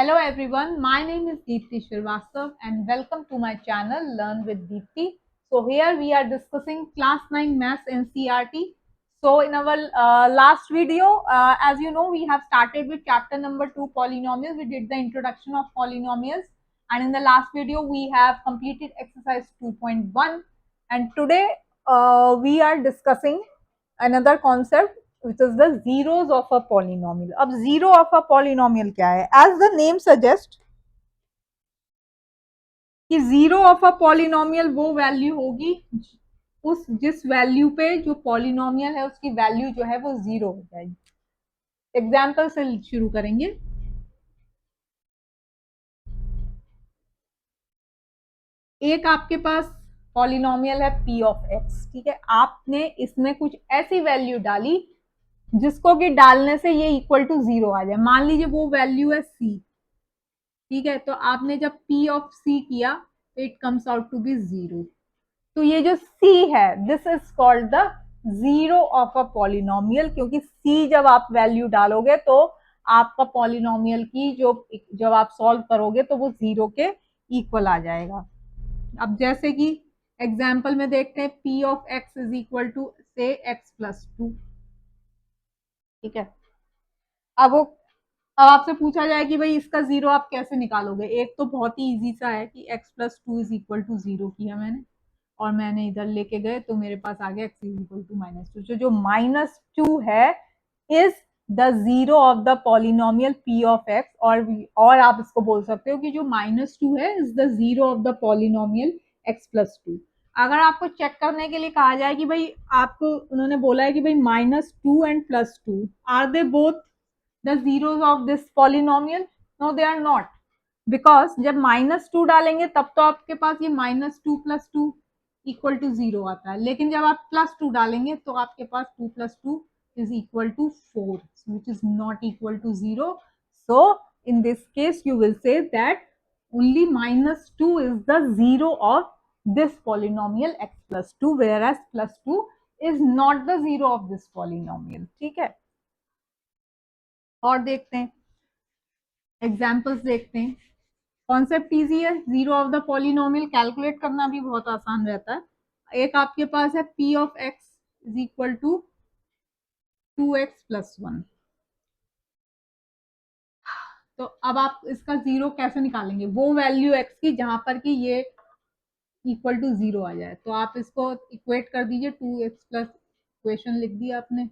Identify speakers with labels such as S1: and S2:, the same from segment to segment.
S1: Hello everyone, my name is Deepti Shrivastava and welcome to my channel Learn with Deepti. So here we are discussing class 9 maths NCERT. So in our last video, as you know, we have started with chapter number 2 polynomials. We did the introduction of polynomials, and in the last video we have completed exercise 2.1, and today we are discussing another concept which is the zeros of a polynomial. अब zero of a polynomial क्या है? As the name suggests कि zero of a polynomial वो value होगी उस जिस value पे जो पॉलिनोमियल है उसकी वैल्यू जो है वो जीरो हो जाएगी. एग्जाम्पल से शुरू करेंगे. एक आपके पास पॉलिनोमियल है p ऑफ x, ठीक है. आपने इसमें कुछ ऐसी वैल्यू डाली जिसको कि डालने से ये इक्वल टू जीरो आ जाए. मान लीजिए वो वैल्यू है c, ठीक है. तो आपने जब p ऑफ c किया तो it comes out to be zero. तो ये जो c है this is called the zero of a polynomial, क्योंकि c जब आप वैल्यू डालोगे तो आपका पॉलिनोमियल की जो जब आप सॉल्व करोगे तो वो जीरो के इक्वल आ जाएगा. अब जैसे कि एग्जाम्पल में देखते हैं p of x is equal to say x plus two, ठीक है. अब आपसे पूछा जाए कि भाई इसका जीरो आप कैसे निकालोगे. एक तो बहुत ही इजी सा है कि x plus two is equal to zero किया मैंने और मैंने इधर लेके गए तो मेरे पास आ गया x is equal to minus two. जो माइनस टू है is the zero of the polynomial p of x, और आप इसको बोल सकते हो कि जो माइनस टू है is the zero of the polynomial x plus two. अगर आपको चेक करने के लिए कहा जाए कि भाई आपको उन्होंने बोला है कि भाई minus two and plus two are they both the zeros of this polynomial? No, they are not, because जब माइनस टू डालेंगे तब तो आपके पास ये minus two plus two equal to zero आता है, लेकिन जब आप प्लस टू डालेंगे तो आपके पास two plus two is equal to four, which is not equal to zero. So in this case you will say that only minus 2 is the zero of this polynomial x plus 2, whereas plus 2 is not the zero of this polynomial. ठीक है. और देखते हैं examples देखते हैं. Concept easy है. Zero of the polynomial calculate करना भी बहुत आसान रहता है. एक आपके पास है p of x is equal to 2x plus one. तो अब आप इसका जीरो कैसे निकालेंगे? वो वैल्यू x की जहां पर कि ये इक्वल टू जीरो आ जाए. तो आप इसको इक्वेट कर दीजिए. 2x प्लस इक्वेशन लिख दिया आपने,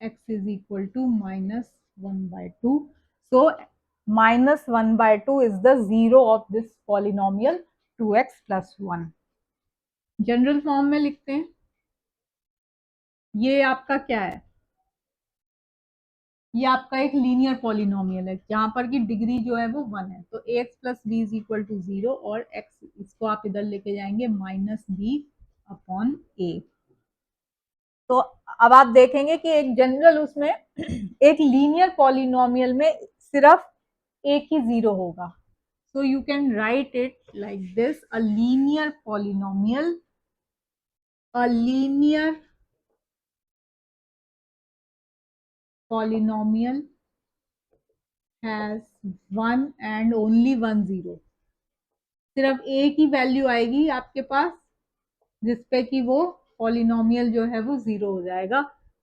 S1: x is equal to minus 1 by 2. So minus 1 by 2 is the zero of this polynomial 2x plus 1. General form में लिखते हैं. ये आपका क्या है? ये आपका एक लीनियर पॉलिनोमियल है जहां पर की डिग्री जो है वो 1 है. तो ax plus B is equal to zero और x इसको आप इधर लेके जाएंगे माइनस बी अपॉन ए. तो अब आप देखेंगे कि एक जनरल उसमें एक लीनियर पॉलिनोमियल में सिर्फ एक ही जीरो होगा. So you can write it like this. A linear polynomial has one and only one zero. सिर्फ एक ही वैल्यू आएगी आपके पास जिसपे कि वो पॉलिनोमियल जो है वो जीरो हो जाएगा.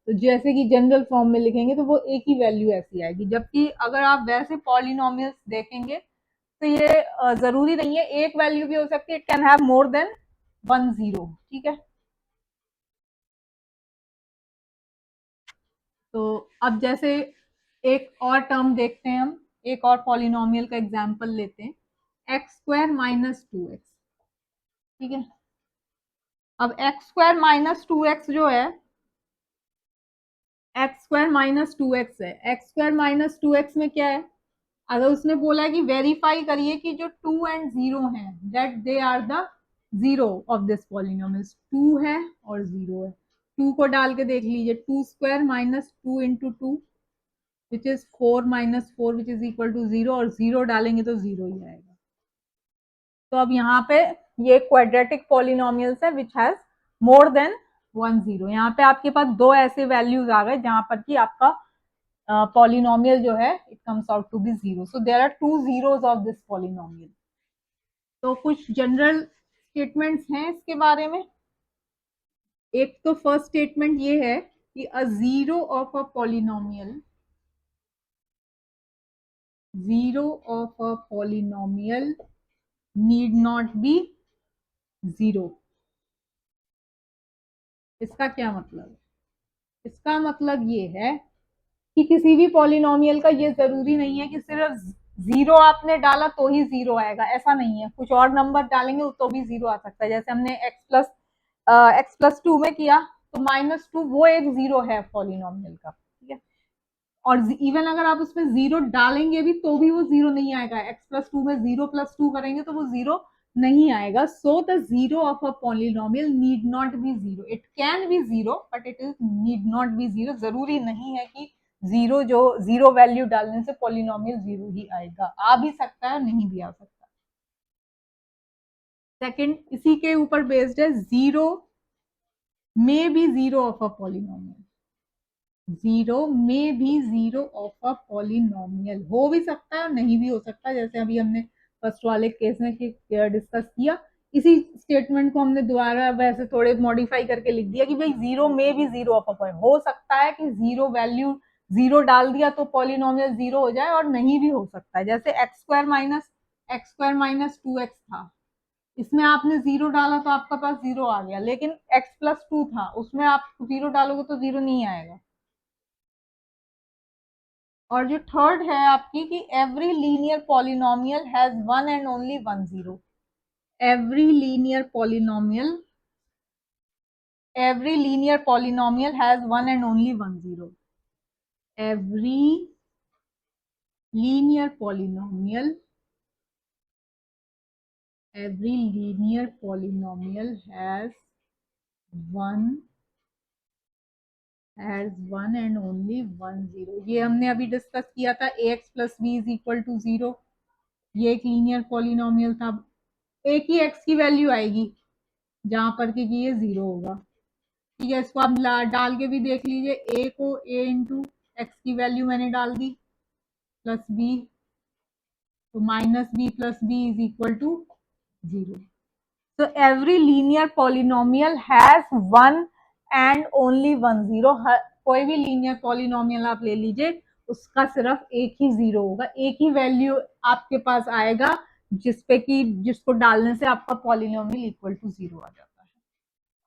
S1: तो जैसे कि जनरल फॉर्म में लिखेंगे तो वो एक ही वैल्यू ऐसी आएगी. जबकि अगर आप वैसे पॉलिनोमियल्स देखेंगे तो ये जरूरी नहीं है, एक वैल्यू भी हो सकती है. It can have more than one zero. ठीक है. तो अब जैसे एक और टर्म देखते हैं, हम एक और पॉलिनोमियल का एग्जांपल लेते हैं. X square minus two x. ठीक है. अब x square minus two x जो है x square minus two x है. X square minus two x में क्या है? अगर उसने बोला है कि वेरीफाई करिए कि जो टू एंड जीरो हैं that they are the zero of this polynomial. Two है और जीरो है. टू को डाल के देख लीजिए. Two square minus two into two which is four minus four which is equal to zero, और जीरो डालेंगे तो जीरो ही आएगा. तो अब यहाँ पे ये क्वाड्रेटिक पॉलिनोमियल्स है which has more than one zero. यहाँ पे आपके पास दो ऐसे वैल्यूज आ गए जहां पर कि आपका पॉलिनोमियल जो है it comes out to be 0. So there are 2 zeros of this polynomial. तो कुछ जनरल स्टेटमेंट्स हैं इसके बारे में. एक तो फर्स्ट स्टेटमेंट ये है कि a zero of a polynomial, zero of a polynomial need not be zero. इसका क्या मतलब? इसका मतलब ये है कि किसी भी पॉलिनोमियल का ये जरूरी नहीं है कि सिर्फ जीरो आपने डाला तो ही जीरो आएगा. ऐसा नहीं है, कुछ और नंबर डालेंगे तो भी जीरो आ सकता है. जैसे हमने एक्स प्लस टू में किया तो -2 वो एक जीरो है पॉलिनोमियल का. ठीक है. और इवन अगर आप उसमें जीरो डालेंगे भी तो भी वो जीरो नहीं आएगा. एक्स प्लस टू में जीरो प्लस टू करेंगे तो वो जीरो नहीं आएगा. So the zero of a polynomial need not be zero. It can be zero but it is need not be zero. जरूरी नहीं है कि जीरो जो जीरो वैल्यू डालने से पॉलिनोमियल जीरो ही आएगा. आ भी सकता है, नहीं भी आ सकता. सेकंड इसी के ऊपर बेस्ड है, zero may be zero of a polynomial. Zero में भी जीरो ऑफ अ पॉलिनोमियल हो भी सकता है, नहीं भी हो सकता. जैसे अभी हमने फर्स्ट वाले केस में डिस्कस किया, इसी स्टेटमेंट को हमने दोबारा वैसे थोड़े मॉडिफाई करके लिख दिया कि भाई जीरो में भी जीरो ऑफ अ पॉइंट. हो सकता है कि जीरो वैल्यू जीरो डाल दिया तो पॉलिनोमियल जीरो हो जाए, और नहीं भी हो सकता है. जैसे एक्स स्क्वायर माइनस 2x था, इसमें आपने जीरो डाला तो आपका पास जीरो आ गया. लेकिन एक्स प्लस टू था, उसमें आप जीरो डालोगे तो जीरो नहीं आएगा. और जो थर्ड है आपकी कि every linear polynomial has one and only one zero. Every linear polynomial, every linear polynomial has one and only one zero. Every linear polynomial, every linear polynomial one has one and only one zero. ये हमने अभी discuss किया था, ax plus B is equal to zero. ये एक linear polynomial था. एक ही x की वैल्यू आएगी जहां पर कि ये जीरो होगा. ठीक है. इसको आप डाल के भी देख लीजिए. a को a इंटू एक्स की वैल्यू मैंने डाल दी प्लस बी, तो minus B plus B is equal to zero. So every linear polynomial has one and only one zero. कोई भी लीनियर पॉलिनोमियल आप ले लीजिए, उसका सिर्फ एक ही जीरो होगा. एक ही वैल्यू आपके पास आएगा जिसपे कि जिसको डालने से आपका पॉलिनोमियल इक्वल टू जीरो आ जाता है.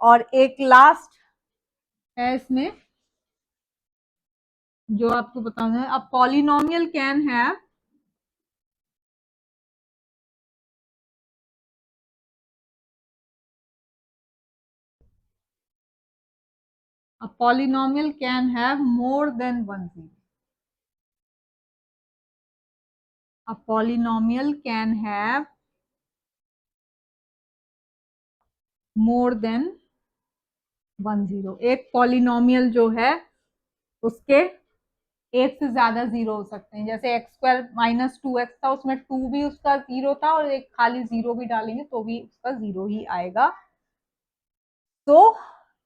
S1: और एक लास्ट है इसमें जो आपको बताना है. A polynomial can have a polynomial can have more than one zero. A polynomial can have more than one zero. एक पॉलिनोमियल जो है उसके एक से ज्यादा जीरो हो सकते हैं. जैसे एक्स स्क्वायर माइनस 2x था, उसमें टू भी उसका जीरो था और एक खाली जीरो भी डालेंगे तो भी उसका जीरो ही आएगा. So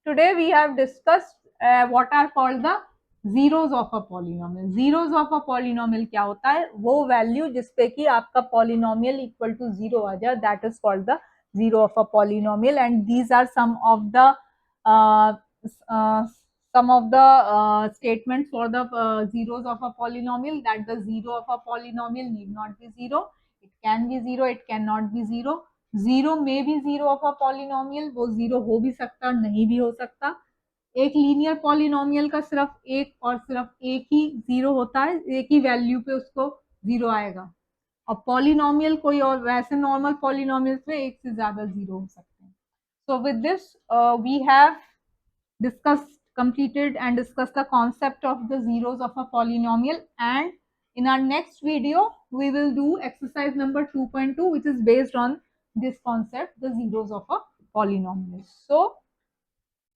S1: today we have discussed what are called the zeros of a polynomial. Zeros of a polynomial क्या होता है? वो वैल्यू जिसपे कि आपका polynomial equal to zero आ जाए, that is called the zero of a polynomial. And these are uh, uh, some of the statements for the zeros of a polynomial. That the zero of a polynomial need not be zero. It can be zero. It cannot be zero. Zero में भी zero of a polynomial, वो zero हो भी सकता नहीं भी हो सकता. एक लीनियर पॉलिनोमियल का सिर्फ एक ही जीरो होता है, एक ही वैल्यू पे उसको जीरो आएगा. और पॉलिनोमियल कोई और वैसे नॉर्मल पॉलिनोमियल्स में एक से ज्यादा जीरो हो सकते हैं. So with this we have discussed completed and discussed the concept of the zeros of a polynomial. And in our next video we will do exercise number 2.2, which is based on this concept, the zeros of a polynomial. So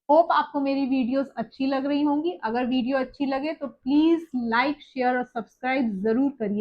S1: hope आपको मेरी videos अच्छी लग रही होंगी. अगर video अच्छी लगे तो प्लीज लाइक शेयर और सब्सक्राइब जरूर करिए.